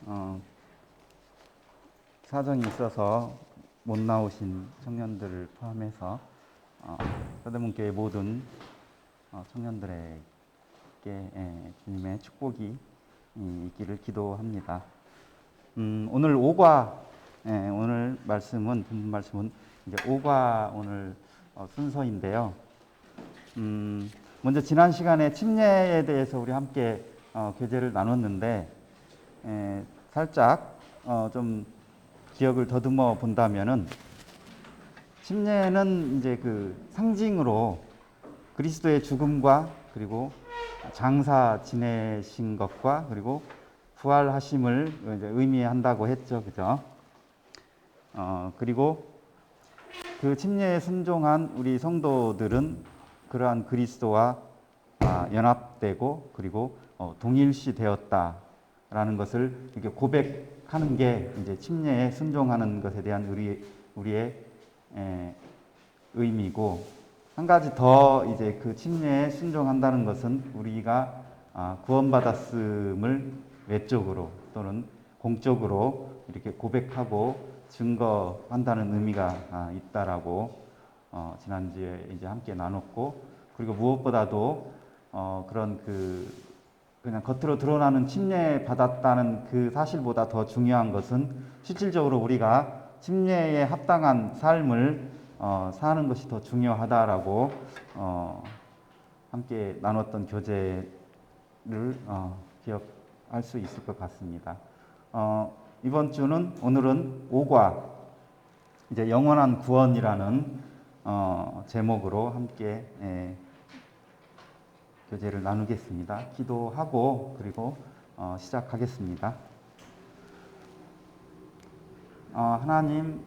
어, 사정이 있어서 못 나오신 청년들을 포함해서 서대문교회 모든 청년들에게 주님의 축복이 있기를 기도합니다. 오늘 5과 오늘 말씀은 본문 말씀은 이제 5과 오늘 순서인데요. 먼저 지난 시간에 침례에 대해서 우리 함께 교제를 나눴는데 살짝 좀 기억을 더듬어 본다면은 침례는 이제 그 상징으로 그리스도의 죽음과 그리고 장사 지내신 것과 그리고 부활하심을 이제 의미한다고 했죠, 그죠? 그리고 그 침례에 순종한 우리 성도들은 그러한 그리스도와 연합되고 그리고 동일시 되었다라는 것을 이렇게 고백하는 게 이제 침례에 순종하는 것에 대한 우리의 의미고, 한 가지 더 이제 그 침례에 순종한다는 것은 우리가 구원받았음을 외적으로 또는 공적으로 이렇게 고백하고 증거한다는 의미가 있다라고 지난주에 이제 함께 나눴고, 그리고 무엇보다도 그런 그냥 겉으로 드러나는 침례 받았다는 그 사실보다 더 중요한 것은 실질적으로 우리가 침례에 합당한 삶을 사는 것이 더 중요하다라고 함께 나눴던 교제를 기억할 수 있을 것 같습니다. 이번 주는 오늘은 5과 이제 영원한 구원이라는 제목으로 함께 교제를 나누겠습니다. 기도하고 그리고 시작하겠습니다. 하나님,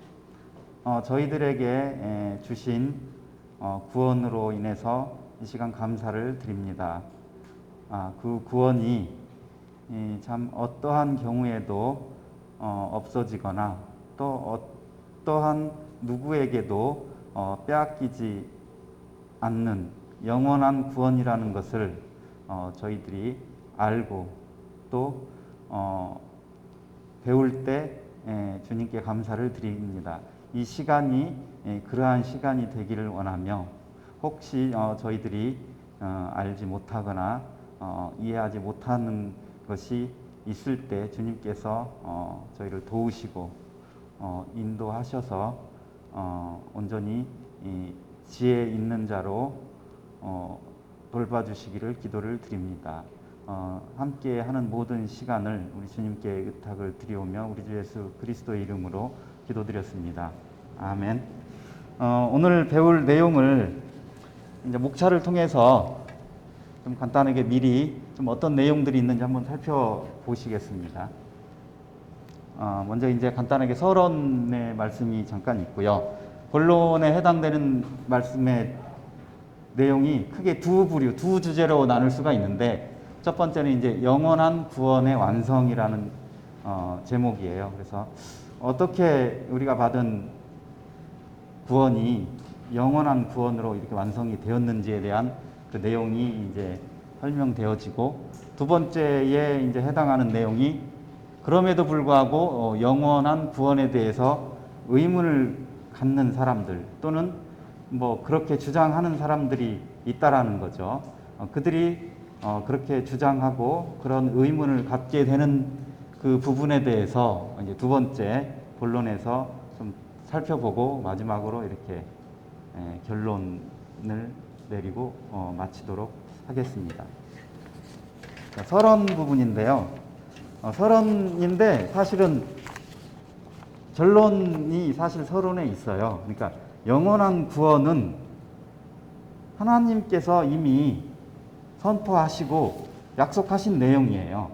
저희들에게 주신 구원으로 인해서 이 시간 감사를 드립니다. 그 구원이 참 어떠한 경우에도 없어지거나 또 어떠한 누구에게도 빼앗기지 않는 영원한 구원이라는 것을 저희들이 알고 또 배울 때 주님께 감사를 드립니다. 이 시간이 그러한 시간이 되기를 원하며, 혹시 저희들이 알지 못하거나 이해하지 못하는 것이 있을 때 주님께서 저희를 도우시고 인도하셔서 온전히 지혜 있는 자로 돌봐주시기를 기도를 드립니다. 함께 하는 모든 시간을 우리 주님께 의탁을 드리오며 우리 주 예수 그리스도의 이름으로 기도드렸습니다. 아멘. 오늘 배울 내용을 이제 목차를 통해서 좀 간단하게 미리 좀 어떤 내용들이 있는지 한번 살펴보시겠습니다. 먼저 이제 간단하게 서론의 말씀이 잠깐 있고요. 본론에 해당되는 말씀의 내용이 크게 두 주제로 나눌 수가 있는데, 첫 번째는 이제 영원한 구원의 완성이라는 제목이에요. 그래서 어떻게 우리가 받은 구원이 영원한 구원으로 이렇게 완성이 되었는지에 대한 그 내용이 이제 설명되어지고, 두 번째에 이제 해당하는 내용이 그럼에도 불구하고 영원한 구원에 대해서 의문을 갖는 사람들 또는 뭐 그렇게 주장하는 사람들이 있다라는 거죠. 그들이 그렇게 주장하고 그런 의문을 갖게 되는 그 부분에 대해서 이제 두 번째 본론에서 좀 살펴보고 마지막으로 이렇게 결론을 내리고 마치도록 하겠습니다. 자, 서론 부분인데요. 서론인데 사실은 결론이 사실 서론에 있어요. 그러니까 영원한 구원은 하나님께서 이미 선포하시고 약속하신 내용이에요.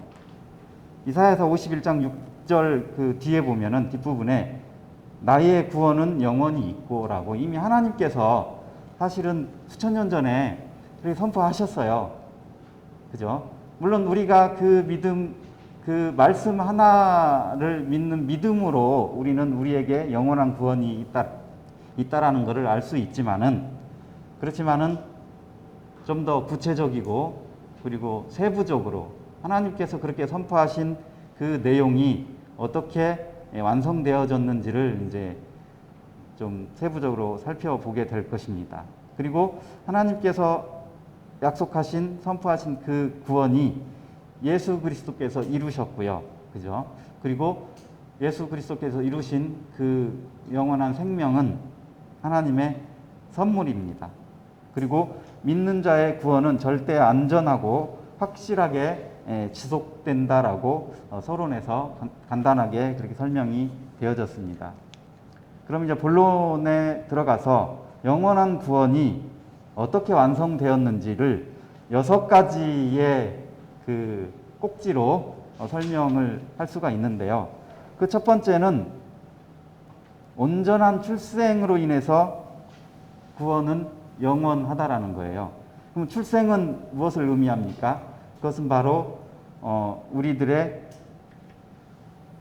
이사야서 51장 6절 그 뒤에 보면은 뒷부분에 나의 구원은 영원히 있고 라고 이미 하나님께서 사실은 수천 년 전에 그렇게 선포하셨어요. 그죠? 물론 우리가 그 믿음, 그 말씀 하나를 믿는 믿음으로 우리는 우리에게 영원한 구원이 있다라는 것을 알 수 있지만은, 그렇지만은 좀 더 구체적이고 그리고 세부적으로 하나님께서 그렇게 선포하신 그 내용이 어떻게 완성되어졌는지를 이제 좀 세부적으로 살펴보게 될 것입니다. 그리고 하나님께서 약속하신, 선포하신 그 구원이 예수 그리스도께서 이루셨고요. 그죠? 그리고 예수 그리스도께서 이루신 그 영원한 생명은 하나님의 선물입니다. 그리고 믿는 자의 구원은 절대 안전하고 확실하게 지속된다라고 서론에서 간단하게 그렇게 설명이 되어졌습니다. 그럼 이제 본론에 들어가서 영원한 구원이 어떻게 완성되었는지를 6가지의 그 꼭지로 설명을 할 수가 있는데요. 그 첫 번째는 온전한 출생으로 인해서 구원은 영원하다라는 거예요. 그럼 출생은 무엇을 의미합니까? 그것은 바로 우리들의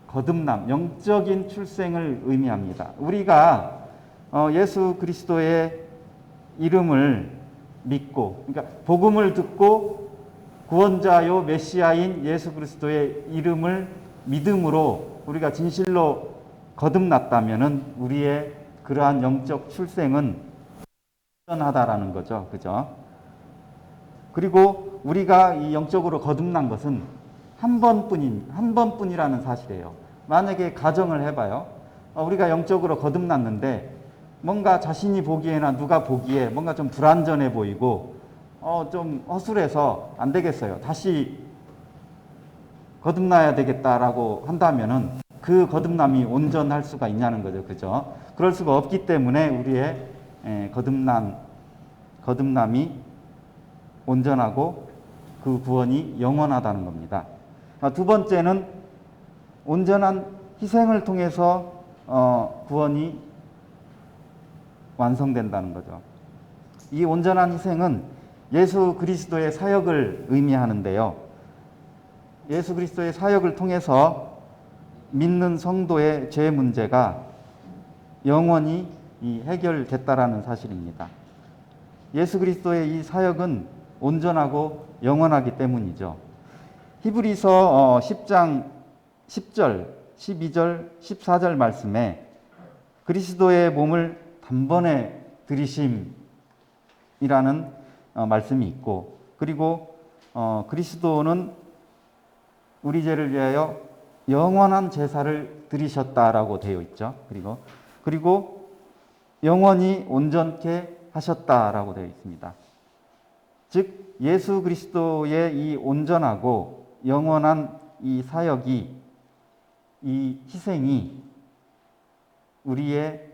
거듭남, 영적인 출생을 의미합니다. 우리가 예수 그리스도의 이름을 믿고, 그러니까 복음을 듣고 구원자요 메시아인 예수 그리스도의 이름을 믿음으로 우리가 진실로 거듭났다면은 우리의 그러한 영적 출생은 온전하다라는 거죠. 그죠? 그리고 우리가 이 영적으로 거듭난 것은 한 번뿐이라는 사실이에요. 만약에 가정을 해봐요. 우리가 영적으로 거듭났는데 뭔가 자신이 보기에나 누가 보기에 뭔가 좀 불완전해 보이고 좀 허술해서 안 되겠어요. 다시 거듭나야 되겠다라고 한다면은 그 거듭남이 온전할 수가 있냐는 거죠. 그죠? 그럴 수가 없기 때문에 우리의 거듭남이 온전하고 그 구원이 영원하다는 겁니다. 두 번째는 온전한 희생을 통해서 구원이 완성된다는 거죠. 이 온전한 희생은 예수 그리스도의 사역을 의미하는데요. 예수 그리스도의 사역을 통해서 믿는 성도의 죄 문제가 영원히 해결됐다라는 사실입니다. 예수 그리스도의 이 사역은 온전하고 영원하기 때문이죠. 히브리서 10장 10절, 12절, 14절 말씀에 그리스도의 몸을 단번에 들이심이라는 말씀이 있고, 그리고 그리스도는 우리 죄를 위하여 영원한 제사를 드리셨다라고 되어 있죠. 그리고 영원히 온전케 하셨다라고 되어 있습니다. 즉 예수 그리스도의 이 온전하고 영원한 이 사역이, 이 희생이 우리의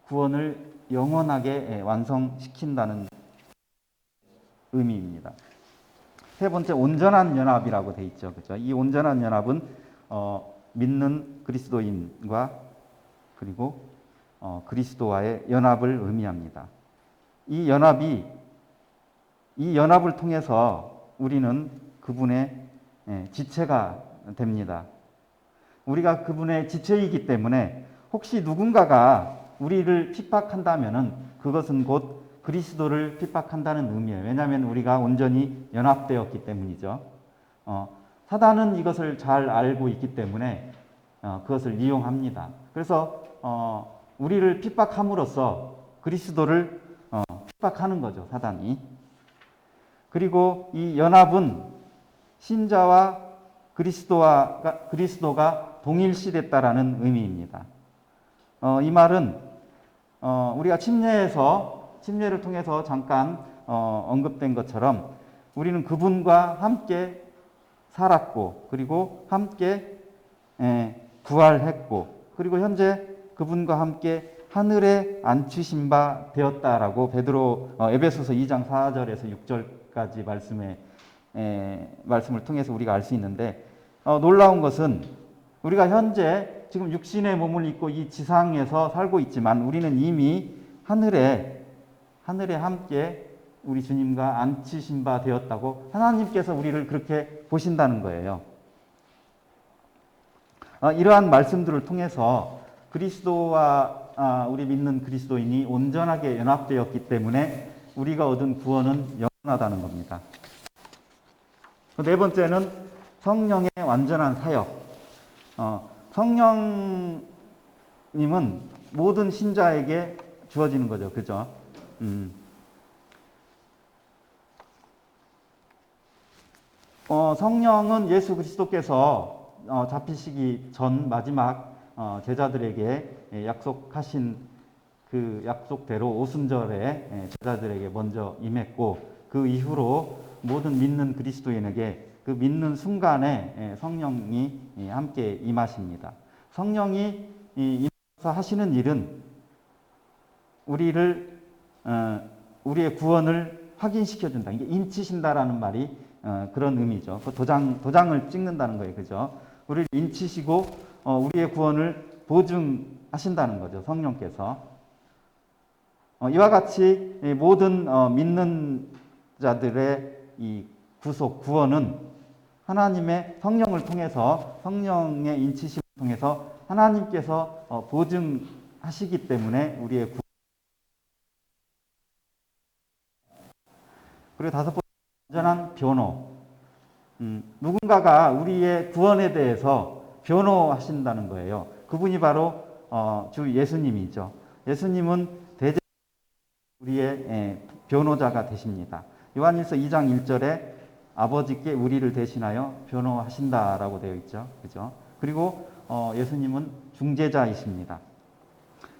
구원을 영원하게 완성시킨다는 의미입니다. 세 번째, 온전한 연합이라고 되어 있죠. 그죠? 이 온전한 연합은 믿는 그리스도인과 그리고 그리스도와의 연합을 의미합니다. 이 연합을 통해서 우리는 그분의 지체가 됩니다. 우리가 그분의 지체이기 때문에 혹시 누군가가 우리를 핍박한다면은 그것은 곧 그리스도를 핍박한다는 의미예요. 왜냐하면 우리가 온전히 연합되었기 때문이죠. 사단은 이것을 잘 알고 있기 때문에 그것을 이용합니다. 그래서 우리를 핍박함으로써 그리스도를 핍박하는 거죠, 사단이. 그리고 이 연합은 신자와 그리스도가 동일시됐다라는 의미입니다. 이 말은 우리가 침례를 통해서 잠깐 언급된 것처럼 우리는 그분과 함께 살았고, 그리고 함께 부활했고, 그리고 현재 그분과 함께 하늘에 앉히신 바 되었다라고 베드로 에베소서 2장 4절에서 6절까지 말씀을 통해서 우리가 알 수 있는데, 놀라운 것은 우리가 현재 지금 육신의 몸을 입고 이 지상에서 살고 있지만 우리는 이미 하늘에 함께 우리 주님과 앉히신 바 되었다고 하나님께서 우리를 그렇게 보신다는 거예요. 이러한 말씀들을 통해서 그리스도와 우리 믿는 그리스도인이 온전하게 연합되었기 때문에 우리가 얻은 구원은 영원하다는 겁니다. 네 번째는 성령의 완전한 사역. 성령님은 모든 신자에게 주어지는 거죠. 그죠? 성령은 예수 그리스도께서 잡히시기 전 마지막 제자들에게 약속하신 그 약속대로 오순절에 제자들에게 먼저 임했고, 그 이후로 모든 믿는 그리스도인에게 그 믿는 순간에 성령이 함께 임하십니다. 성령이 임해서 하시는 일은 우리의 구원을 확인시켜준다. 이게 인치신다라는 말이 그런 의미죠. 그 도장을 찍는다는 거예요. 그죠? 우리를 인치시고 우리의 구원을 보증하신다는 거죠. 성령께서. 이와 같이 모든 믿는 자들의 이 구속, 구원은 하나님의 성령을 통해서, 성령의 인치심을 통해서 하나님께서 보증하시기 때문에 우리의 구원. 그리고 다섯 번째, 완전한 변호. 누군가가 우리의 구원에 대해서 변호하신다는 거예요. 그분이 바로 주 예수님이죠. 예수님은 대제 우리의 변호자가 되십니다. 요한일서 2장 1절에 아버지께 우리를 대신하여 변호하신다라고 되어 있죠. 그죠? 그리고 예수님은 중재자이십니다.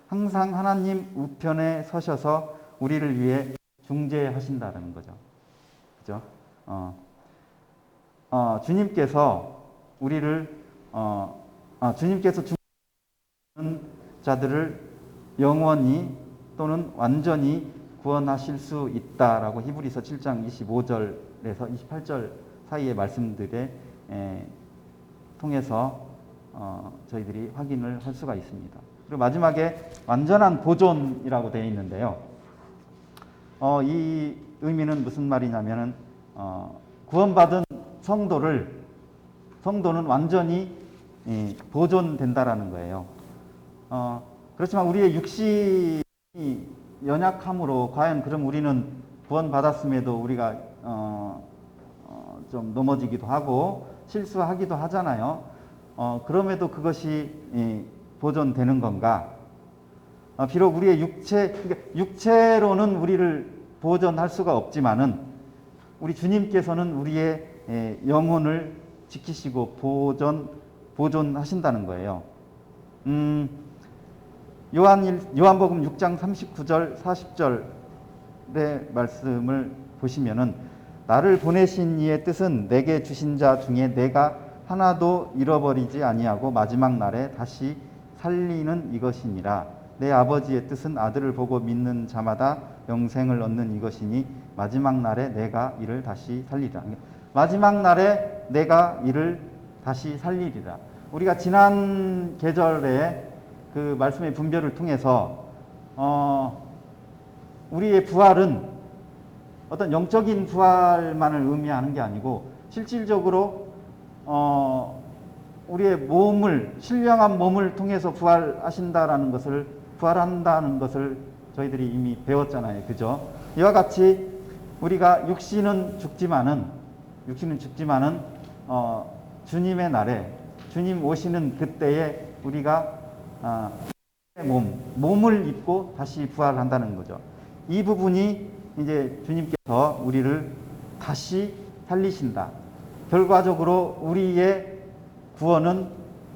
항상 하나님 우편에 서셔서 우리를 위해 중재하신다는 거죠. 그죠? 주님께서 우리를 주님께서 중재하는 자들을 영원히 또는 완전히 구원하실 수 있다라고 히브리서 7장 25절에서 28절 사이의 말씀들에 통해서 저희들이 확인을 할 수가 있습니다. 그리고 마지막에 완전한 보존이라고 되어 있는데요. 이 의미는 무슨 말이냐면은 구원받은 성도는 완전히 보존된다라는 거예요. 그렇지만 우리의 육신이 연약함으로 과연 그럼 우리는 구원받았음에도 우리가 좀 넘어지기도 하고 실수하기도 하잖아요. 그럼에도 그것이 보존되는 건가? 비록 우리의 육체로는 우리를 보존할 수가 없지만은 우리 주님께서는 우리의 영혼을 지키시고 보존하신다는 거예요. 요한복음 6장 39절 40절의 말씀을 보시면은 나를 보내신 이의 뜻은 내게 주신 자 중에 내가 하나도 잃어버리지 아니하고 마지막 날에 다시 살리는 이것이니라. 내 아버지의 뜻은 아들을 보고 믿는 자마다 영생을 얻는 이것이니 마지막 날에 내가 이를 다시 살리리라. 마지막 날에 내가 이를 다시 살리리라. 우리가 지난 계절에 그 말씀의 분별을 통해서 우리의 부활은 어떤 영적인 부활만을 의미하는 게 아니고 실질적으로 우리의 몸을, 신령한 몸을 통해서 부활한다는 것을 저희들이 이미 배웠잖아요. 그죠? 이와 같이 우리가 육신은 죽지만은 주님의 날에, 주님 오시는 그때에 우리가 몸을 입고 다시 부활한다는 거죠. 이 부분이 이제 주님께서 우리를 다시 살리신다. 결과적으로 우리의 구원은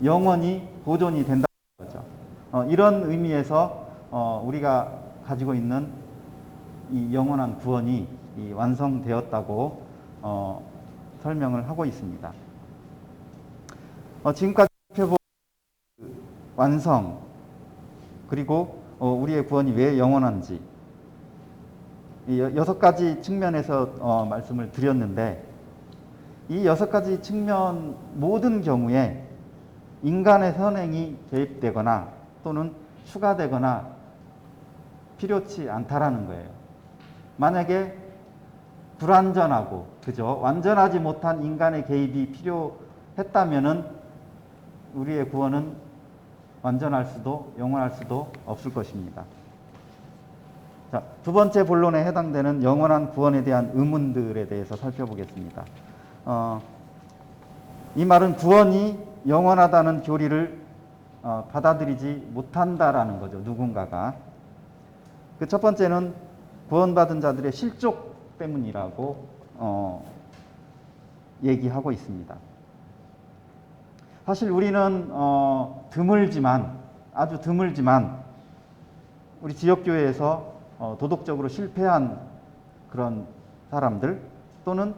영원히 보존이 된다는 거죠. 이런 의미에서 우리가 가지고 있는 이 영원한 구원이 완성되었다고 설명을 하고 있습니다. 지금까지 살펴본 완성, 그리고 우리의 구원이 왜 영원한지 이 6가지 측면에서 말씀을 드렸는데, 이 6가지 측면 모든 경우에 인간의 선행이 개입되거나 또는 추가되거나 필요치 않다라는 거예요. 만약에 불완전하고, 그죠? 완전하지 못한 인간의 개입이 필요했다면은 우리의 구원은 완전할 수도 영원할 수도 없을 것입니다. 자, 두 번째 본론에 해당되는 영원한 구원에 대한 의문들에 대해서 살펴보겠습니다. 이 말은 구원이 영원하다는 교리를 받아들이지 못한다라는 거죠. 누군가가. 그 첫 번째는 구원받은 자들의 실족 때문이라고 얘기하고 있습니다. 사실 우리는 아주 드물지만 우리 지역교회에서 도덕적으로 실패한 그런 사람들 또는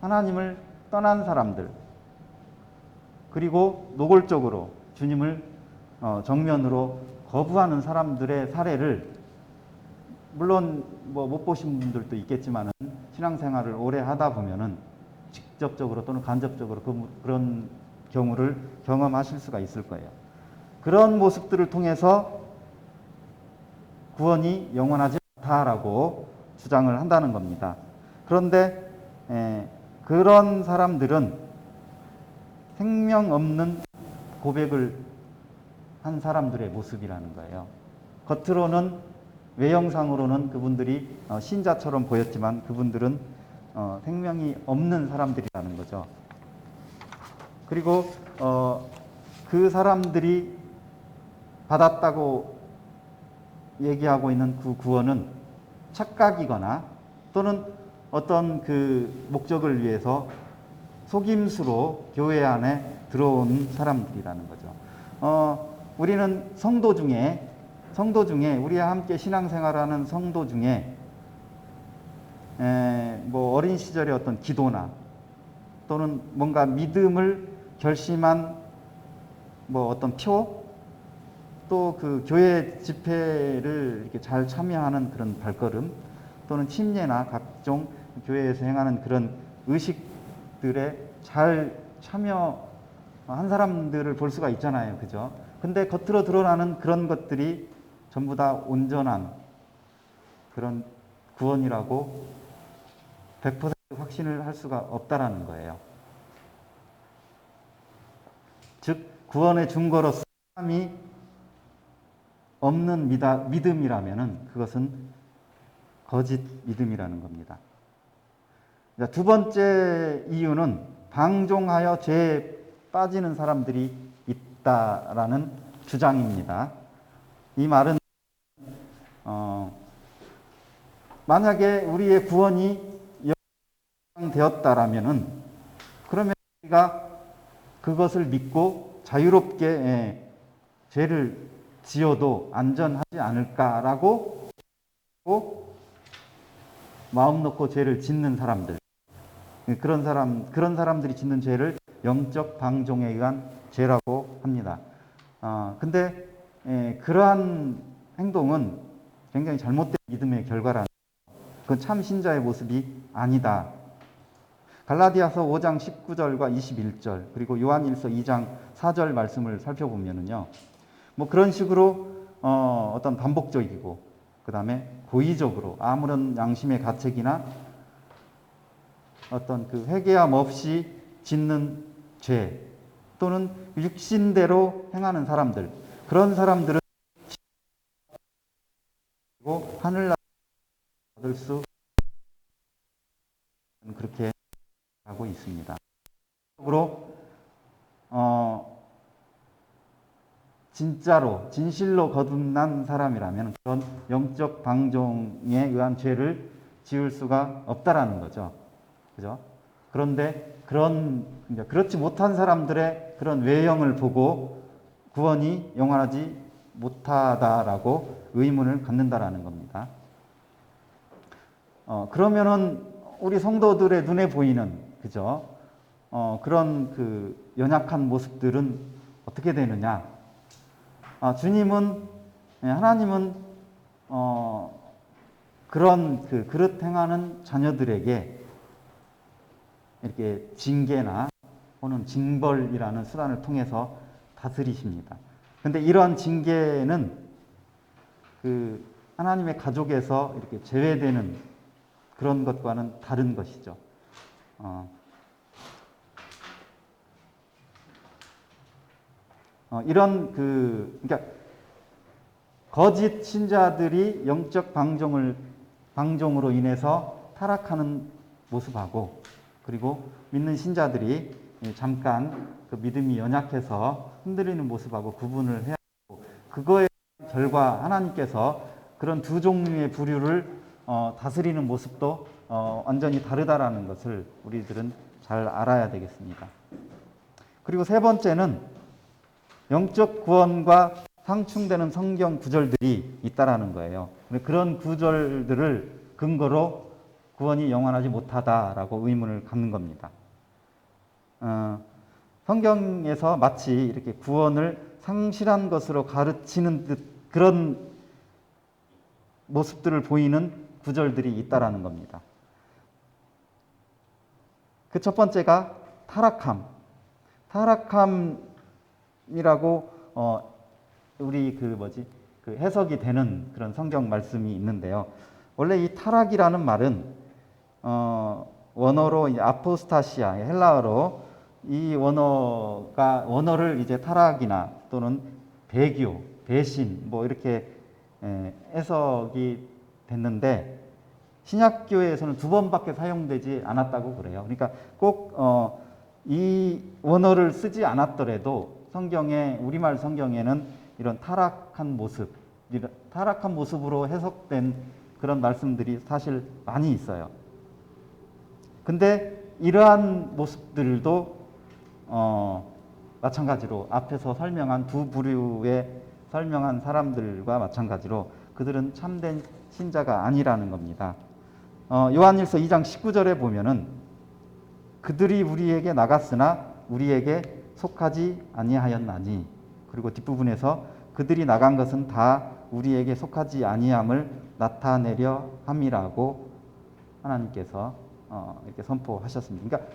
하나님을 떠난 사람들, 그리고 노골적으로 주님을 정면으로 거부하는 사람들의 사례를, 물론 뭐 못 보신 분들도 있겠지만은 신앙생활을 오래 하다 보면은 직접적으로 또는 간접적으로 그런 경우를 경험하실 수가 있을 거예요. 그런 모습들을 통해서 구원이 영원하지 않다라고 주장을 한다는 겁니다. 그런데 그런 사람들은 생명 없는 고백을 한 사람들의 모습이라는 거예요. 겉으로는, 외형상으로는 그분들이 신자처럼 보였지만 그분들은 생명이 없는 사람들이라는 거죠. 그리고 그 사람들이 받았다고 얘기하고 있는 그 구원은 착각이거나 또는 어떤 그 목적을 위해서 속임수로 교회 안에 들어온 사람들이라는 거죠. 우리는 성도 중에 우리와 함께 신앙생활하는 성도 중에 뭐 어린 시절의 어떤 기도나 또는 뭔가 믿음을 결심한 뭐 어떤 표, 또 그 교회 집회를 이렇게 잘 참여하는 그런 발걸음, 또는 침례나 각종 교회에서 행하는 그런 의식들에 잘 참여한 사람들을 볼 수가 있잖아요. 그죠? 근데 겉으로 드러나는 그런 것들이 전부 다 온전한 그런 구원이라고 100% 확신을 할 수가 없다라는 거예요. 즉, 구원의 증거로서 사람이 없는 믿음이라면은 그것은 거짓 믿음이라는 겁니다. 두 번째 이유는 방종하여 죄에 빠지는 사람들이 있다라는 주장입니다. 이 말은 만약에 우리의 구원이 되었다라면은 그러면 우리가 그것을 믿고 자유롭게 죄를 지어도 안전하지 않을까라고 마음 놓고 죄를 짓는 사람들, 그런 사람들이 짓는 죄를 영적 방종에 의한 죄라고 합니다. 근데 그러한 행동은 굉장히 잘못된 믿음의 결과라는, 그건 참 신자의 모습이 아니다. 갈라디아서 5장 19절과 21절, 그리고 요한일서 2장 4절 말씀을 살펴보면은요, 뭐 그런 식으로 어떤 반복적이고 그 다음에 고의적으로 아무런 양심의 가책이나 어떤 그 회개함 없이 짓는 죄, 또는 육신대로 행하는 사람들, 그런 사람들은 하늘나라 받을 수, 그렇게 하고 있습니다. 진실로 거듭난 사람이라면 그런 영적 방종에 의한 죄를 지을 수가 없다라는 거죠. 그죠? 그런데 그렇지 못한 사람들의 그런 외형을 보고 구원이 영원하지 못하다라고 의문을 갖는다라는 겁니다. 그러면은 우리 성도들의 눈에 보이는, 그죠? 그런 그 연약한 모습들은 어떻게 되느냐? 하나님은 그런 그 그릇 행하는 자녀들에게 이렇게 징계나 또는 징벌이라는 수단을 통해서 다스리십니다. 근데 이러한 징계는 그 하나님의 가족에서 이렇게 제외되는 그런 것과는 다른 것이죠. 그러니까 거짓 신자들이 영적 방종으로 인해서 타락하는 모습하고, 그리고 믿는 신자들이 잠깐 그 믿음이 연약해서 흔들리는 모습하고 구분을 해야 하고, 그거의 결과 하나님께서 그런 두 종류의 부류를 다스리는 모습도 완전히 다르다라는 것을 우리들은 잘 알아야 되겠습니다. 그리고 세 번째는 영적 구원과 상충되는 성경 구절들이 있다라는 거예요. 그런 구절들을 근거로 구원이 영원하지 못하다라고 의문을 갖는 겁니다. 성경에서 마치 이렇게 구원을 상실한 것으로 가르치는 듯 그런 모습들을 보이는 구절들이 있다라는 겁니다. 그 첫 번째가 타락함이라고 우리 그 해석이 되는 그런 성경 말씀이 있는데요. 원래 이 타락이라는 말은 원어로 이제 아포스타시아, 헬라어로 이 원어를 이제 타락이나 또는 배교, 배신 뭐 이렇게 해석이 됐는데, 신약교회에서는 2번밖에 사용되지 않았다고 그래요. 그러니까 꼭 이 원어를 쓰지 않았더라도 우리말 성경에는 이런 타락한 모습으로 해석된 그런 말씀들이 사실 많이 있어요. 근데 이러한 모습들도 마찬가지로 앞에서 설명한 두 부류의 설명한 사람들과 마찬가지로 그들은 참된 신자가 아니라는 겁니다. 요한일서 2장 19절에 보면은 그들이 우리에게 나갔으나 우리에게 속하지 아니하였나니, 그리고 뒷부분에서 그들이 나간 것은 다 우리에게 속하지 아니함을 나타내려 함이라고 하나님께서 이렇게 선포하셨습니다. 그러니까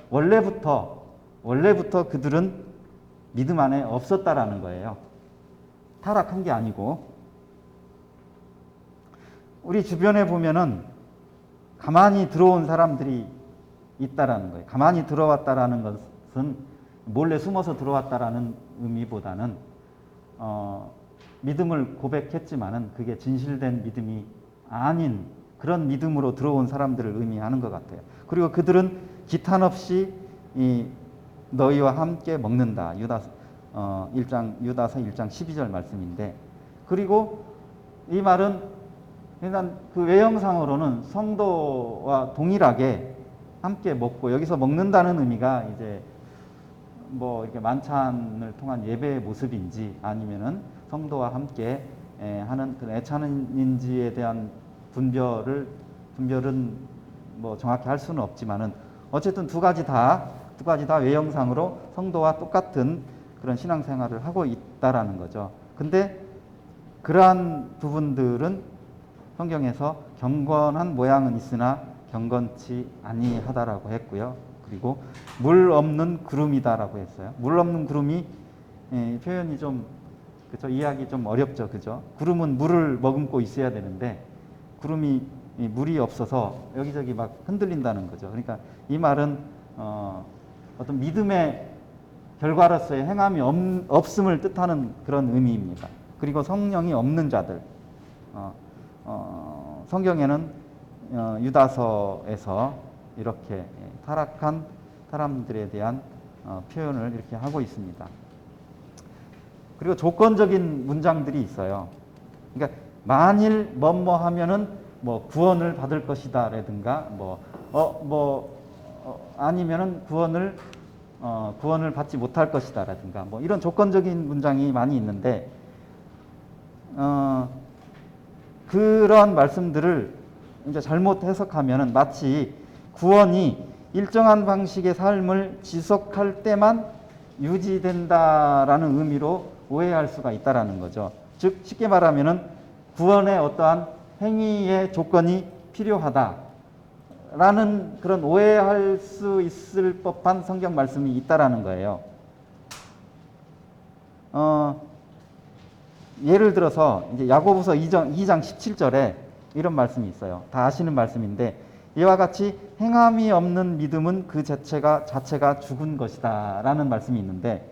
원래부터 그들은 믿음 안에 없었다라는 거예요. 타락한 게 아니고. 우리 주변에 보면은 가만히 들어온 사람들이 있다라는 거예요. 가만히 들어왔다라는 것은 몰래 숨어서 들어왔다라는 의미보다는 믿음을 고백했지만은 그게 진실된 믿음이 아닌 그런 믿음으로 들어온 사람들을 의미하는 것 같아요. 그리고 그들은 기탄 없이 너희와 함께 먹는다. 유다서 1장 12절 말씀인데, 그리고 이 말은 일단 그 외형상으로는 성도와 동일하게 함께 먹고, 여기서 먹는다는 의미가 이제 뭐 이렇게 만찬을 통한 예배의 모습인지 아니면은 성도와 함께 하는 그 애찬인지에 대한 분별은 뭐 정확히 할 수는 없지만은 어쨌든 두 가지 다 외형상으로 성도와 똑같은 그런 신앙생활을 하고 있다라는 거죠. 근데 그러한 부분들은 성경에서 경건한 모양은 있으나 경건치 아니하다라고 했고요. 그리고 물 없는 구름이다라고 했어요. 물 없는 구름이 표현이 좀 그죠? 이해하기 좀 어렵죠, 그죠? 구름은 물을 머금고 있어야 되는데 구름이 물이 없어서 여기저기 막 흔들린다는 거죠. 그러니까 이 말은 어떤 믿음의 결과로서의 행함이 없음을 뜻하는 그런 의미입니다. 그리고 성령이 없는 자들, 성경에는 유다서에서 이렇게 타락한 사람들에 대한 표현을 이렇게 하고 있습니다. 그리고 조건적인 문장들이 있어요. 그러니까 만일 뭐뭐 하면은 뭐 구원을 받을 것이다라든가 아니면은 구원을 받지 못할 것이다라든가 뭐 이런 조건적인 문장이 많이 있는데 그런 말씀들을 이제 잘못 해석하면은 마치 구원이 일정한 방식의 삶을 지속할 때만 유지된다라는 의미로 오해할 수가 있다라는 거죠. 즉 쉽게 말하면은 구원의 어떠한 행위의 조건이 필요하다라는 그런 오해할 수 있을 법한 성경 말씀이 있다라는 거예요. 예를 들어서 이제 야고보서 2장 17절에 이런 말씀이 있어요. 다 아시는 말씀인데, 이와 같이 행함이 없는 믿음은 그 자체가 죽은 것이다 라는 말씀이 있는데,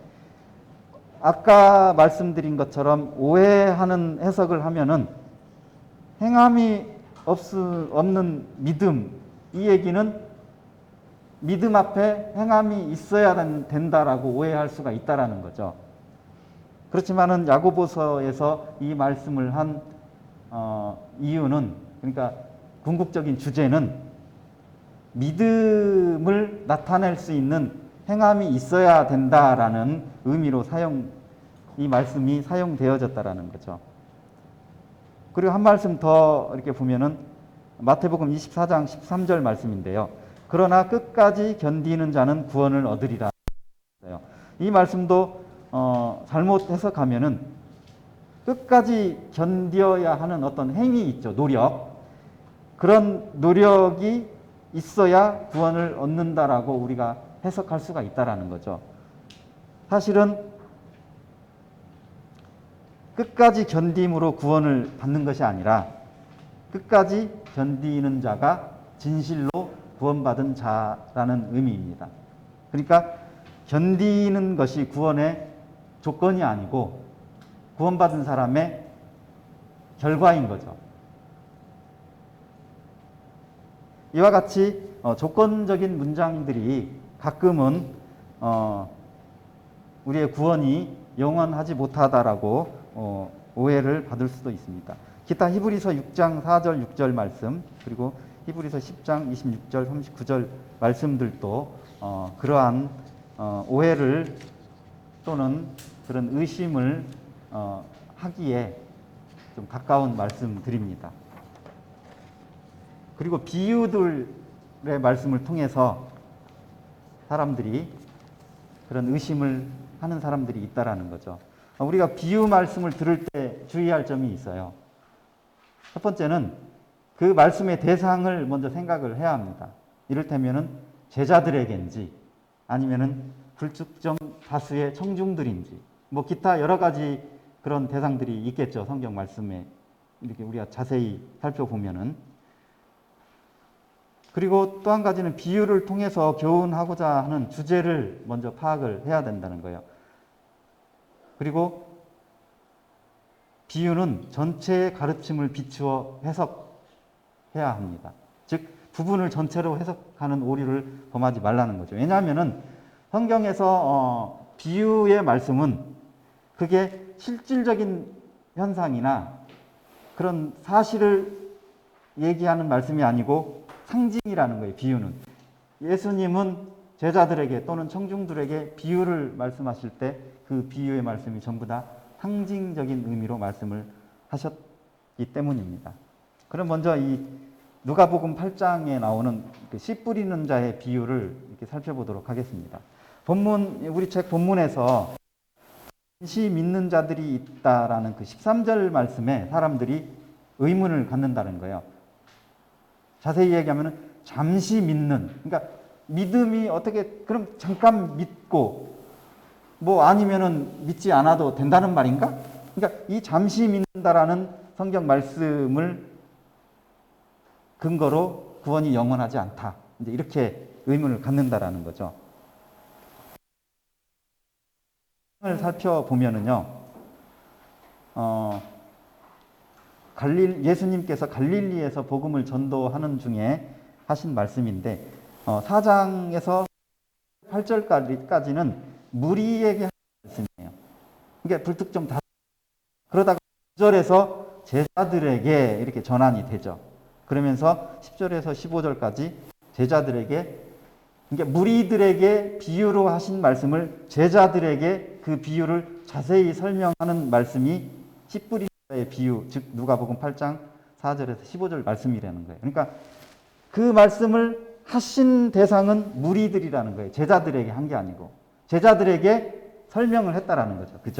아까 말씀드린 것처럼 오해하는 해석을 하면은 행함이 없는 믿음, 이 얘기는 믿음 앞에 행함이 있어야 된다라고 오해할 수가 있다라는 거죠. 그렇지만은 야고보서에서 이 말씀을 한 이유는, 그러니까 궁극적인 주제는 믿음을 나타낼 수 있는 행함이 있어야 된다라는 의미로 이 말씀이 사용되어졌다라는 거죠. 그리고 한 말씀 더 이렇게 보면은 마태복음 24장 13절 말씀인데요. 그러나 끝까지 견디는 자는 구원을 얻으리라. 이 말씀도 잘못 해석하면은 끝까지 견뎌야 하는 어떤 행위 있죠. 노력. 그런 노력이 있어야 구원을 얻는다라고 우리가 해석할 수가 있다라는 거죠. 사실은 끝까지 견딤으로 구원을 받는 것이 아니라 끝까지 견디는 자가 진실로 구원받은 자라는 의미입니다. 그러니까 견디는 것이 구원의 조건이 아니고 구원받은 사람의 결과인 거죠. 이와 같이 조건적인 문장들이 가끔은 우리의 구원이 영원하지 못하다라고 오해를 받을 수도 있습니다. 기타 히브리서 6장 4절 6절 말씀, 그리고 히브리서 10장 26절 39절 말씀들도 그러한 오해를 또는 그런 의심을 하기에 좀 가까운 말씀드립니다. 그리고 비유들의 말씀을 통해서 사람들이 그런 의심을 하는 사람들이 있다라는 거죠. 우리가 비유 말씀을 들을 때 주의할 점이 있어요. 첫 번째는 그 말씀의 대상을 먼저 생각을 해야 합니다. 이를테면은 제자들에게인지 아니면은 불특정 다수의 청중들인지 뭐 기타 여러 가지 그런 대상들이 있겠죠. 성경 말씀에 이렇게 우리가 자세히 살펴보면은. 그리고 또 한 가지는 비유를 통해서 교훈하고자 하는 주제를 먼저 파악을 해야 된다는 거예요. 그리고 비유는 전체의 가르침을 비추어 해석해야 합니다. 즉 부분을 전체로 해석하는 오류를 범하지 말라는 거죠. 왜냐하면은 성경에서 비유의 말씀은 그게 실질적인 현상이나 그런 사실을 얘기하는 말씀이 아니고 상징이라는 거예요. 비유는. 예수님은 제자들에게 또는 청중들에게 비유를 말씀하실 때 그 비유의 말씀이 전부 다 상징적인 의미로 말씀을 하셨기 때문입니다. 그럼 먼저 이 누가복음 8장에 나오는 그 씨 뿌리는 자의 비유를 이렇게 살펴보도록 하겠습니다. 우리 책 본문에서 잠시 믿는 자들이 있다라는 그 13절 말씀에 사람들이 의문을 갖는다는 거예요. 자세히 얘기하면 잠시 믿는, 그러니까 믿음이 어떻게 그럼 잠깐 믿고 뭐 아니면은 믿지 않아도 된다는 말인가? 그러니까 이 잠시 믿는다라는 성경 말씀을 근거로 구원이 영원하지 않다. 이제 이렇게 의문을 갖는다라는 거죠. 을 살펴보면은요, 예수님께서 갈릴리에서 복음을 전도하는 중에 하신 말씀인데, 4장에서 8절까지는 무리에게 하는 말씀이에요. 그러니까 불특정 다. 그러다가 9절에서 제자들에게 이렇게 전환이 되죠. 그러면서 10절에서 15절까지 제자들에게, 그러니까 무리들에게 비유로 하신 말씀을 제자들에게 그 비유를 자세히 설명하는 말씀이 씨 뿌리는 자의 비유, 즉 누가복음 8장 4절에서 15절 말씀이라는 거예요. 그러니까 그 말씀을 하신 대상은 무리들이라는 거예요. 제자들에게 한 게 아니고 제자들에게 설명을 했다라는 거죠. 그죠?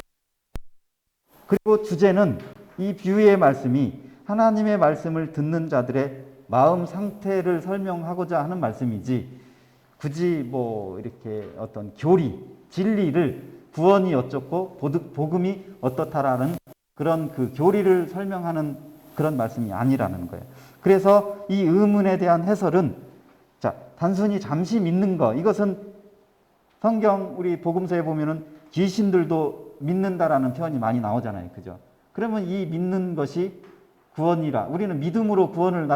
그리고 주제는 이 비유의 말씀이 하나님의 말씀을 듣는 자들의 마음 상태를 설명하고자 하는 말씀이지 굳이 뭐 이렇게 어떤 교리, 진리를 구원이 어쩌고 복음이 어떻다라는 그런 그 교리를 설명하는 그런 말씀이 아니라는 거예요. 그래서 이 의문에 대한 해설은 자, 단순히 잠시 믿는 거, 이것은 성경 우리 복음서에 보면은 귀신들도 믿는다라는 표현이 많이 나오잖아요. 그죠? 그러면 이 믿는 것이 구원이라, 우리는 믿음으로 구원을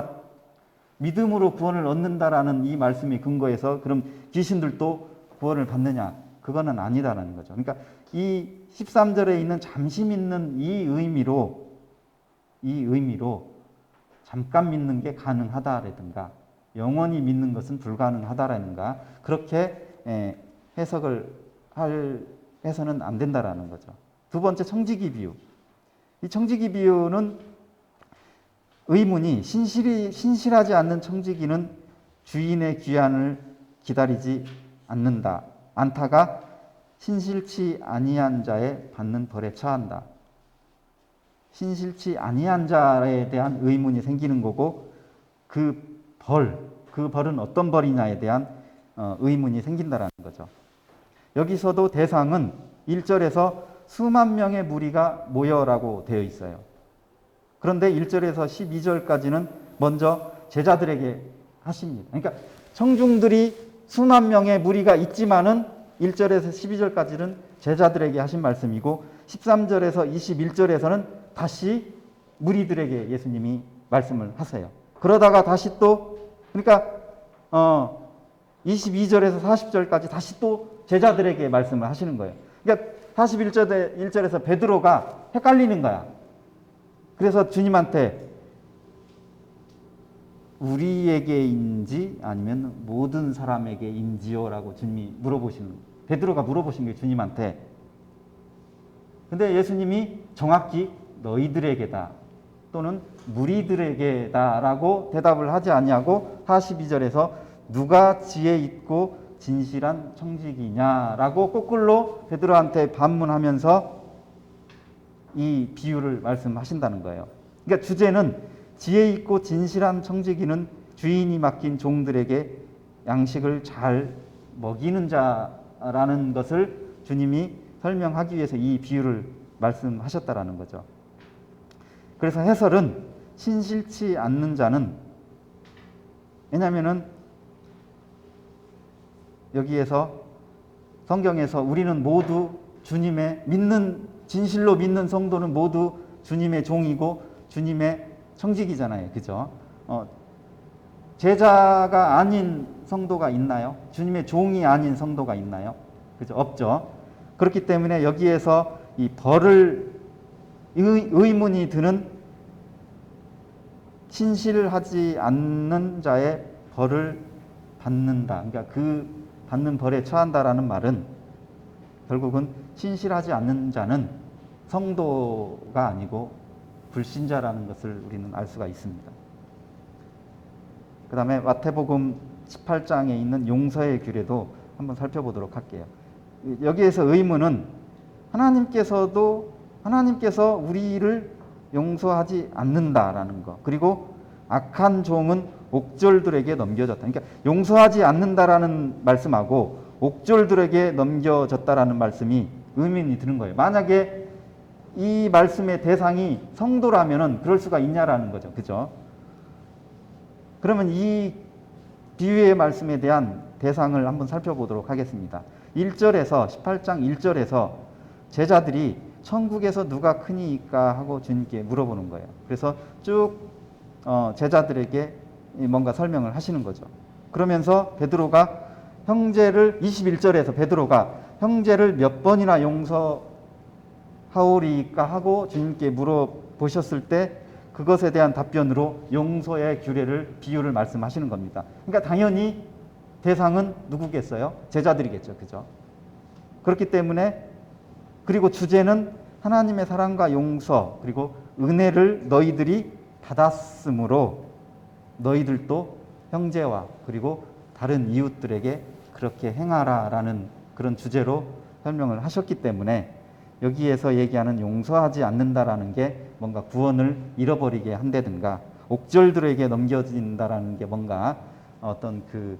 믿음으로 구원을 얻는다라는 이 말씀이 근거해서 그럼 귀신들도 구원을 받느냐? 그거는 아니다라는 거죠. 그러니까 이 13절에 있는 잠시 믿는 이 의미로 잠깐 믿는 게 가능하다라든가 영원히 믿는 것은 불가능하다라든가 그렇게 해석을 해서는 안 된다라는 거죠. 두 번째, 청지기 비유. 이 청지기 비유는 의문이 신실하지 않는 청지기는 주인의 귀환을 기다리지 않다가 신실치 아니한 자의 받는 벌에 처한다. 신실치 아니한 자에 대한 의문이 생기는 거고 그 벌은 어떤 벌이냐에 대한 의문이 생긴다라는 거죠. 여기서도 대상은 1절에서 수만 명의 무리가 모여라고 되어 있어요. 그런데 1절에서 12절까지는 먼저 제자들에게 하십니다. 그러니까 청중들이 수만 명의 무리가 있지만은 1절에서 12절까지는 제자들에게 하신 말씀이고 13절에서 21절에서는 다시 무리들에게 예수님이 말씀을 하세요. 그러다가 다시 또 그러니까 22절에서 40절까지 다시 또 제자들에게 말씀을 하시는 거예요. 그러니까 41절에서 베드로가 헷갈리는 거야. 그래서 주님한테 우리에게인지 아니면 모든 사람에게인지요? 라고 주님이 베드로가 물어보신 게 주님한테. 근데 예수님이 정확히 너희들에게다 또는 무리들에게다 라고 대답을 하지 아니하고 42절에서 누가 지혜 있고 진실한 청지기냐라고 거꾸로 베드로한테 반문하면서 이 비유를 말씀하신다는 거예요. 그러니까 주제는 지혜 있고 진실한 청지기는 주인이 맡긴 종들에게 양식을 잘 먹이는 자라는 것을 주님이 설명하기 위해서 이 비유를 말씀하셨다라는 거죠. 그래서 해설은 신실치 않는 자는, 왜냐하면은 여기에서 성경에서 우리는 모두 주님의 진실로 믿는 성도는 모두 주님의 종이고 주님의 청지기잖아요. 그죠? 제자가 아닌 성도가 있나요? 주님의 종이 아닌 성도가 있나요? 그죠? 없죠. 그렇기 때문에 여기에서 이 의문이 드는 신실하지 않는 자의 벌을 받는다. 그러니까 그 받는 벌에 처한다라는 말은 결국은 신실하지 않는 자는 성도가 아니고 불신자라는 것을 우리는 알 수가 있습니다. 그 다음에 마태복음 18장에 있는 용서의 규례도 한번 살펴보도록 할게요. 여기에서 의문은 하나님께서 우리를 용서하지 않는다라는 것, 그리고 악한 종은 옥졸들에게 넘겨졌다. 그러니까 용서하지 않는다라는 말씀하고 옥졸들에게 넘겨졌다라는 말씀이 의문이 드는 거예요. 만약에 이 말씀의 대상이 성도라면은 그럴 수가 있냐라는 거죠. 그죠? 그러면 이 비유의 말씀에 대한 대상을 한번 살펴보도록 하겠습니다. 18장 1절에서 제자들이 천국에서 누가 크니까 하고 주님께 물어보는 거예요. 그래서 쭉 제자들에게 뭔가 설명을 하시는 거죠. 그러면서 베드로가 21절에서 베드로가 형제를 몇 번이나 용서하오리까 하고 주님께 물어보셨을 때 그것에 대한 답변으로 용서의 규례를 비유를 말씀하시는 겁니다. 그러니까 당연히 대상은 누구겠어요? 제자들이겠죠. 그죠? 그렇기 때문에 그리고 주제는 하나님의 사랑과 용서 그리고 은혜를 너희들이 받았으므로 너희들도 형제와 그리고 다른 이웃들에게 그렇게 행하라라는 그런 주제로 설명을 하셨기 때문에 여기에서 얘기하는 용서하지 않는다라는 게 뭔가 구원을 잃어버리게 한다든가 옥졸들에게 넘겨진다라는 게 뭔가 어떤 그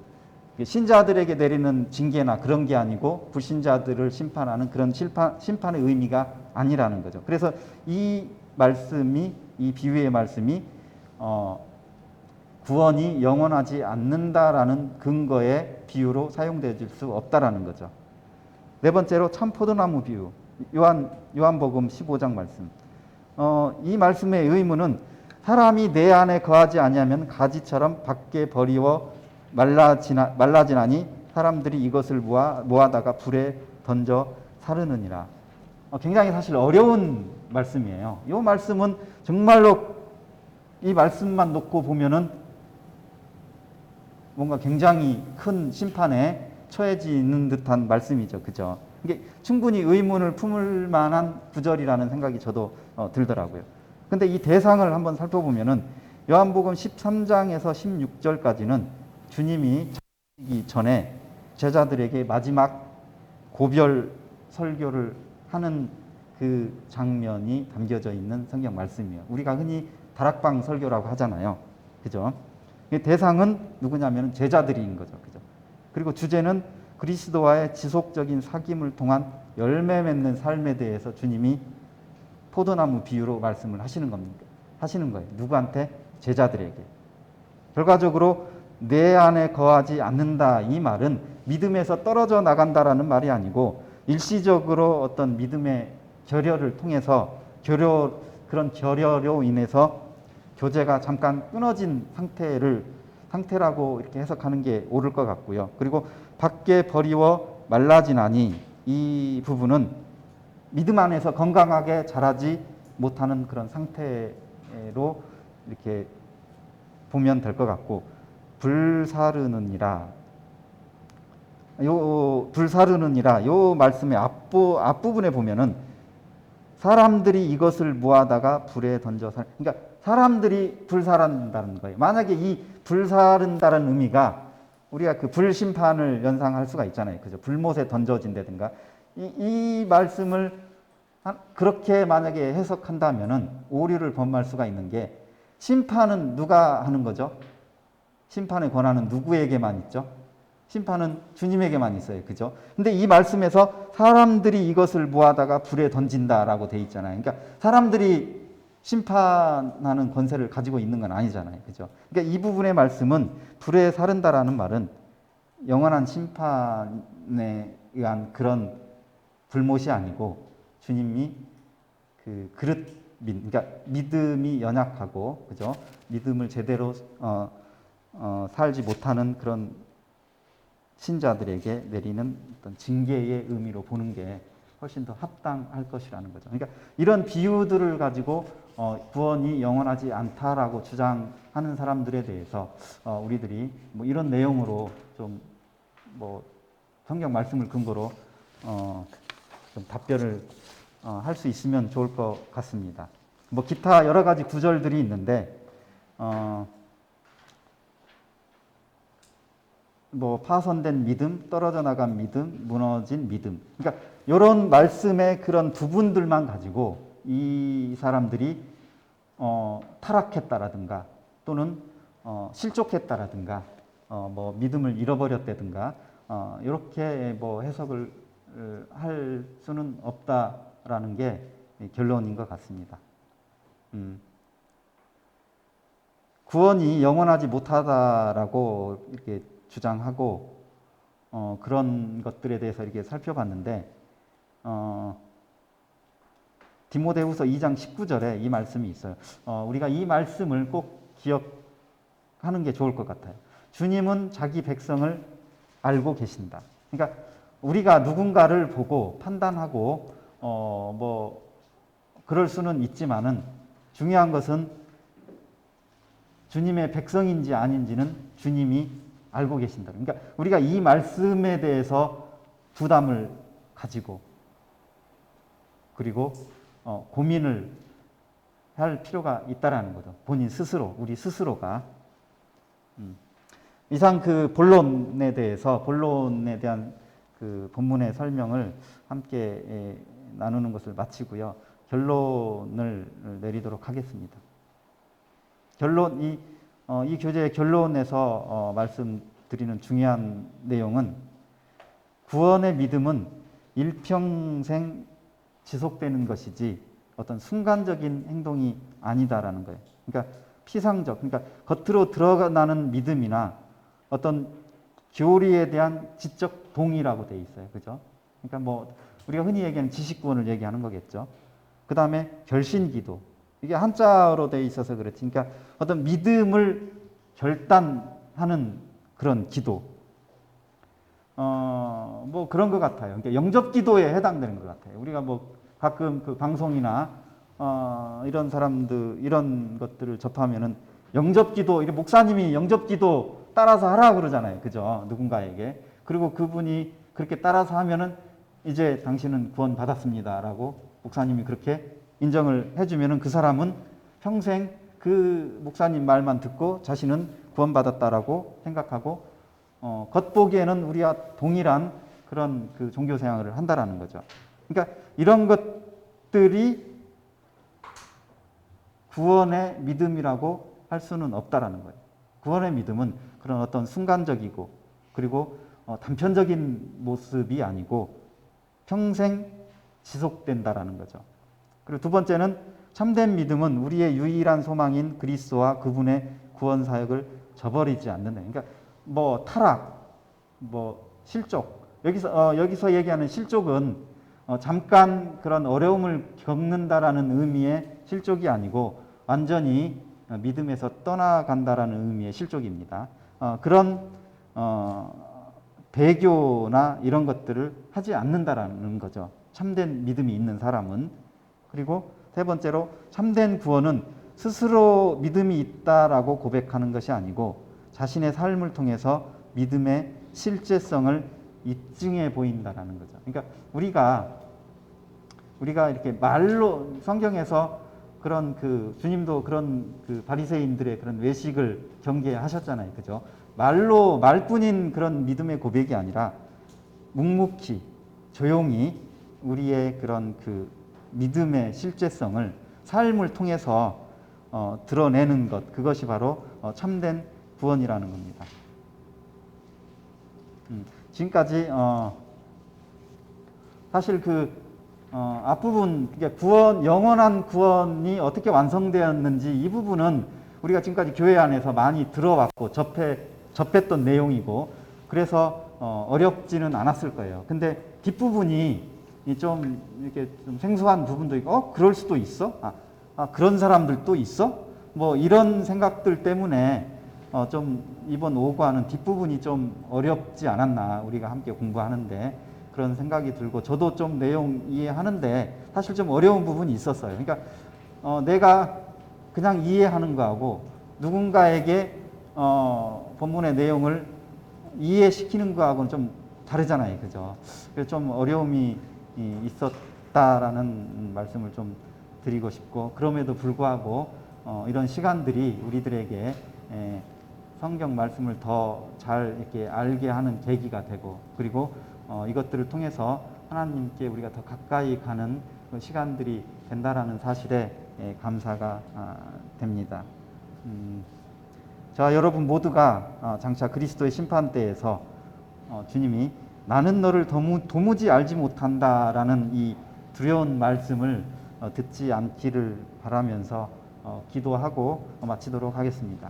신자들에게 내리는 징계나 그런 게 아니고 불신자들을 심판하는 그런 심판의 의미가 아니라는 거죠. 그래서 이 비유의 말씀이 구원이 영원하지 않는다라는 근거의 비유로 사용될 수 없다라는 거죠. 네 번째로 참포도나무 비유. 요한복음 15장 말씀. 이 말씀의 의무는 사람이 내 안에 거하지 아니하면 가지처럼 밖에 버리워 말라지나니 사람들이 이것을 모아다가 불에 던져 사르느니라. 굉장히 사실 어려운 말씀이에요. 이 말씀은 정말로 이 말씀만 놓고 보면은 뭔가 굉장히 큰 심판에 처해지는 듯한 말씀이죠. 그죠? 이게 충분히 의문을 품을 만한 구절이라는 생각이 저도 들더라고요. 근데 이 대상을 한번 살펴보면은 요한복음 13장에서 16절까지는 주님이 찾기 전에 제자들에게 마지막 고별 설교를 하는 그 장면이 담겨져 있는 성경 말씀이에요. 우리가 흔히 다락방 설교라고 하잖아요. 그죠? 대상은 누구냐면 제자들인 거죠. 그죠? 그리고 주제는 그리스도와의 지속적인 사귐을 통한 열매 맺는 삶에 대해서 주님이 포도나무 비유로 말씀을 하시는 겁니다. 하시는 거예요. 누구한테? 제자들에게. 결과적으로 내 안에 거하지 않는다 이 말은 믿음에서 떨어져 나간다라는 말이 아니고 일시적으로 어떤 믿음의 결여를 통해서 그런 결여로 인해서 교제가 잠깐 끊어진 상태라고 이렇게 해석하는 게 옳을 것 같고요. 그리고 밖에 버리워 말라지나니 이 부분은 믿음 안에서 건강하게 자라지 못하는 그런 상태로 이렇게 보면 될 것 같고, 불사르느니라 요 말씀의 앞부분에 보면은 사람들이 이것을 모아다가 불에 던져서, 그러니까 사람들이 불사른다는 거예요. 만약에 이 불사른다는 의미가 우리가 그 불심판을 연상할 수가 있잖아요. 그죠? 불못에 던져진다든가. 이 말씀을 그렇게 만약에 해석한다면은 오류를 범할 수가 있는 게, 심판은 누가 하는 거죠? 심판의 권한은 누구에게만 있죠? 심판은 주님에게만 있어요. 그죠? 근데 이 말씀에서 사람들이 이것을 모아다가 불에 던진다라고 돼 있잖아요. 그러니까 사람들이 심판하는 권세를 가지고 있는 건 아니잖아요. 그죠? 그러니까 이 부분의 말씀은 불에 사른다라는 말은 영원한 심판에 의한 그런 불못이 아니고 주님이 그 그러니까 믿음이 연약하고, 그죠? 믿음을 제대로 살지 못하는 그런 신자들에게 내리는 어떤 징계의 의미로 보는 게 훨씬 더 합당할 것이라는 거죠. 그러니까 이런 비유들을 가지고 구원이 영원하지 않다라고 주장하는 사람들에 대해서 우리들이 뭐 이런 내용으로 좀 뭐 성경 말씀을 근거로 좀 답변을 할 수 있으면 좋을 것 같습니다. 뭐 기타 여러 가지 구절들이 있는데 뭐 파손된 믿음, 떨어져 나간 믿음, 무너진 믿음. 그러니까 이런 말씀의 그런 부분들만 가지고 이 사람들이 타락했다라든가 또는 실족했다라든가 뭐 믿음을 잃어버렸다든가 이렇게 뭐 해석을 할 수는 없다라는 게 결론인 것 같습니다. 구원이 영원하지 못하다라고 이렇게 주장하고 그런 것들에 대해서 이렇게 살펴봤는데 디모데후서 2장 19절에 이 말씀이 있어요. 우리가 이 말씀을 꼭 기억하는 게 좋을 것 같아요. 주님은 자기 백성을 알고 계신다. 그러니까 우리가 누군가를 보고 판단하고 뭐 그럴 수는 있지만은 중요한 것은 주님의 백성인지 아닌지는 주님이 알고 계신다. 그러니까 우리가 이 말씀에 대해서 부담을 가지고 그리고 고민을 할 필요가 있다라는 거죠. 본인 스스로, 우리 스스로가. 이상 그 본론에 대한 그 본문의 설명을 함께 나누는 것을 마치고요. 결론을 내리도록 하겠습니다. 이 교재의 결론에서 말씀드리는 중요한 내용은 구원의 믿음은 일평생 지속되는 것이지 어떤 순간적인 행동이 아니다라는 거예요. 그러니까 피상적, 그러니까 겉으로 드러나는 믿음이나 어떤 교리에 대한 지적 동의라고 돼 있어요. 그죠? 그러니까 뭐 우리가 흔히 얘기하는 지식 구원을 얘기하는 거겠죠. 그 다음에 결신 기도, 이게 한자로 돼 있어서 그렇지. 그러니까 어떤 믿음을 결단하는 그런 기도. 뭐 그런 것 같아요. 그러니까 영접 기도에 해당되는 것 같아요. 우리가 뭐 가끔 그 방송이나 이런 사람들 이런 것들을 접하면은 영접 기도, 이게 목사님이 영접 기도 따라서 하라 그러잖아요. 그죠? 누군가에게. 그리고 그분이 그렇게 따라서 하면은 이제 당신은 구원 받았습니다라고 목사님이 그렇게 인정을 해주면은 그 사람은 평생 그 목사님 말만 듣고 자신은 구원받았다라고 생각하고 겉보기에는 우리와 동일한 그런 그 종교 생활을 한다라는 거죠. 그러니까 이런 것들이 구원의 믿음이라고 할 수는 없다라는 거예요. 구원의 믿음은 그런 어떤 순간적이고 그리고 단편적인 모습이 아니고 평생 지속된다라는 거죠. 그리고 두 번째는 참된 믿음은 우리의 유일한 소망인 그리스도와 그분의 구원 사역을 저버리지 않는다. 그러니까 뭐 타락, 뭐 실족, 여기서 얘기하는 실족은 잠깐 그런 어려움을 겪는다라는 의미의 실족이 아니고 완전히 믿음에서 떠나간다라는 의미의 실족입니다. 그런 배교나 이런 것들을 하지 않는다라는 거죠. 참된 믿음이 있는 사람은. 그리고 세 번째로 참된 구원은 스스로 믿음이 있다라고 고백하는 것이 아니고 자신의 삶을 통해서 믿음의 실제성을 입증해 보인다라는 거죠. 그러니까 우리가 이렇게 말로 성경에서 그런 그 주님도 그런 그 바리새인들의 그런 외식을 경계하셨잖아요. 그죠? 말뿐인 그런 믿음의 고백이 아니라 묵묵히 조용히 우리의 그런 그 믿음의 실제성을 삶을 통해서 드러내는 것, 그것이 바로 참된 구원이라는 겁니다. 지금까지 사실 그 앞부분, 구원, 영원한 구원이 어떻게 완성되었는지 이 부분은 우리가 지금까지 교회 안에서 많이 들어왔고 접했던 내용이고 그래서 어렵지는 않았을 거예요. 근데 뒷부분이 좀 이렇게 좀 생소한 부분도 있고, 그럴 수도 있어? 그런 사람들도 있어? 뭐 이런 생각들 때문에 좀 이번 5과는 뒷부분이 좀 어렵지 않았나, 우리가 함께 공부하는데 그런 생각이 들고, 저도 좀 내용 이해하는데 사실 좀 어려운 부분이 있었어요. 그러니까 내가 그냥 이해하는 거하고 누군가에게 본문의 내용을 이해시키는 거하고는 좀 다르잖아요. 그죠? 그래서 좀 어려움이 있었다라는 말씀을 좀 드리고 싶고, 그럼에도 불구하고 이런 시간들이 우리들에게 성경 말씀을 더 잘 이렇게 알게 하는 계기가 되고, 그리고 이것들을 통해서 하나님께 우리가 더 가까이 가는 시간들이 된다라는 사실에 감사가 됩니다. 자, 여러분 모두가 장차 그리스도의 심판대에서 주님이 나는 너를 도무지 알지 못한다라는 이 두려운 말씀을 듣지 않기를 바라면서 기도하고 마치도록 하겠습니다.